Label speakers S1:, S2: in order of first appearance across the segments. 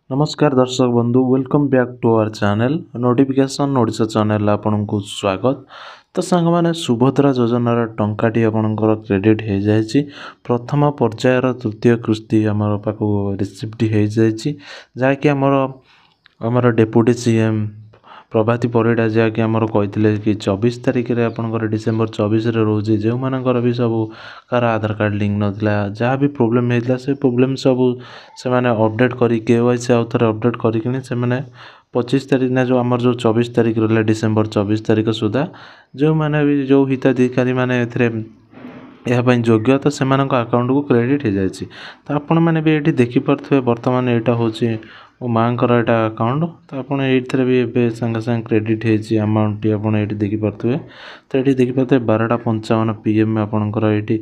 S1: नमस्कार दर्शक बंधु welcome back to our channel notification Odisha channel आपनको स्वागत। तो सांग माने सुभद्रा योजनार टंकाटी आपणकर क्रेडिट हो जाए प्रथम पर्यायर तृतीय किस्ती आमर पाखु रिसीप्ट हो जाए जहाँकि आमर डेप्यूटी सीएम प्रभाती परिड़ा जहाँकि आमर कहते कि 24 तारिख में आपंकर डिसेम्बर 24 रोज जो मानकर भी सब कार आधार कार्ड लिंक नाला जहाँ भी प्रोब्लेम होता से प्रोब्लेम सब से मैंने अपडेट कर केवाईसी आउ थे अपडेट करके से 25 तारिख ना जो आमर जो 24 तारिख रहा डिसेम्बर 24 तारिख सुधा जो मैंने भी जो हिताधिकारी मैंने यहाँ योग्य तो से अकाउंट को क्रेडिट हो जाए तो आपण मैंने भी ये देखिपे बर्तमान यहाँ हूँ मो माँ यहाँ अकाउंट तो आपड़ ये भी ए सागे सागे क्रेडिट हो अमाउंट टी आप देखिपे तो ये देखिपे 12:55 PM आपणकर ये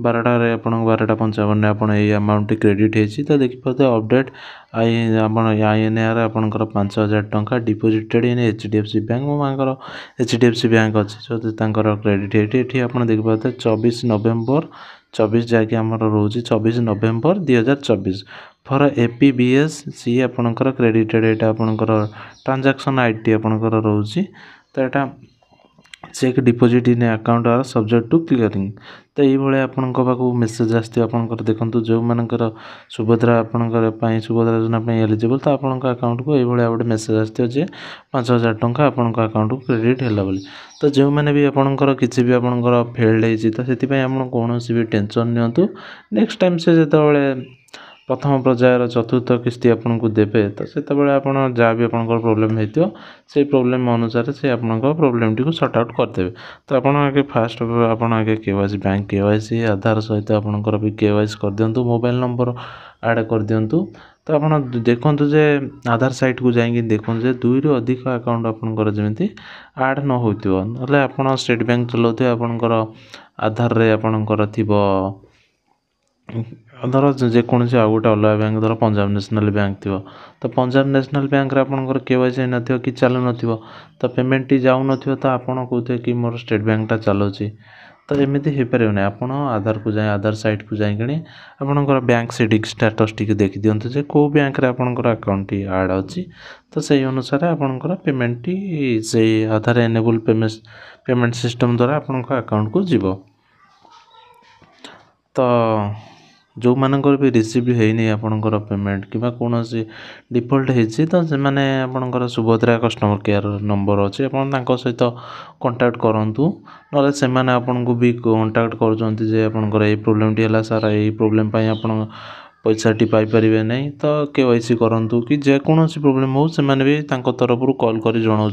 S1: 12:55 आप अमाउंट क्रेडिट होती तो देखिपे अपडेट INR आपणकर 5,000 टंका डिपोजिटेड इन HDFC बैंक मो माँ HDFC बैंक अच्छी जो क्रेडिट ये आप देखिपे 24 नवेम्बर 24 जहाँकि आम रोज 24 नवेम्बर 2024 फॉर APBS सी आपणकर क्रेडिटेड यहाँ आपणकर ट्रांजैक्शन आईडी आपणकर रोचे तो यहाँ cheque deposit in account are subject to clearing तो ये आपण मेसेज आसती आपंकर देखो जो मानकर सुभद्रा आपंकर सुभद्रा योजना एलिजिबल तो आपण अकाउंट को ये गोटे मेसेज आसती जे 5,000 टंका आपण अकाउंट को क्रेडिट है बोली तो जो मैंने भी आपंकर किसी भी आपंकर फेल्ड होती तो से कौन भी टेंशन नियंतु नेक्स्ट टाइम से जो प्रथम पर्यायर चतुर्थ किस्ती आपन को देवे तो से जहाँ भी आप प्रोब्लेम होती से प्रोब्लेम अनुसार से आप प्रोब्लेम टी सॉर्ट आउट करदे तो आप आगे फास्ट आगे केवाईसी बैंक केवाईसी आधार सहित आपंकर भी केवाईसी कर दिंतु मोबाइल नंबर ऐड कर दिंतु तो आप देखु जे आधार साइट को जाइए देखो जे 2 रु अधिक अकाउंट आपंकर जमी ऐड न होती ना आप स्टेट बैंक चलाते आपंकर आधार रे आपंकर थी धर जेकोसी आउ गोटे अलग बैंक धर पंजाब नेशनल बैंक थी तो पंजाब नेशनल बैंक आपंकर केवाईसी न कि चलु न तो पेमेंट टी जाऊन तो आपड़ कहते कि मोर स्टेट बैंक टा चलाऊँगी तो एमती हो पारे ना आप आधार को जाए आधार साइट को जाइए आपंकर बैंक सेटिंग स्टेटस टी देखी दिंतु जे कौ बैंक रे आपंकर अकाउंट टी ऐड अच्छी तो से अनुसार आपंकर पेमेंट टी से आधार एनेबल पेमेंट सिस्टम द्वारा आपंकर अकाउंट को जीव तो जो मानकर भी रिसीव होनी आपंकर पेमेंट कि कौन डिफल्ट होती तो से आपंकर सुभद्रा कस्टमर केयर नंबर अच्छे आप सहित कंटाक्ट करूँ ना से आपन को भी कंटाक्ट कर ये प्रोब्लेम टी है सारा यही प्रोब्लेम आप पैसा टी पाइपर नहीं तो केवाईसी करूँ कि जेकोसी प्रोब्लेम हो से भी तरफ कॉल कर जनाऊँ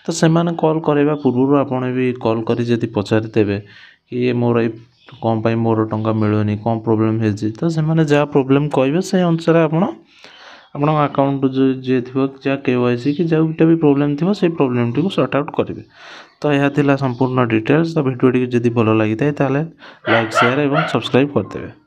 S1: तो से कॉल करवा पूर्व आप भी कॉल कर पचारि देवे कि ये मोर कौन पाई मोर टंका मिलूनी कौन प्रोब्लेम है तो से जहाँ प्रोब्लेम कहे से अनुसार आप अकाउंट जो जी थी जहाँ केवाईसी कि जोटा भी प्रोब्लेम थी से प्रोब्लेम टी सॉर्ट आउट करेंगे तो यह थिला संपूर्ण डिटेल्स तो भिडियो जदि भल लगी था लाइक शेयर और सब्सक्राइब करदे।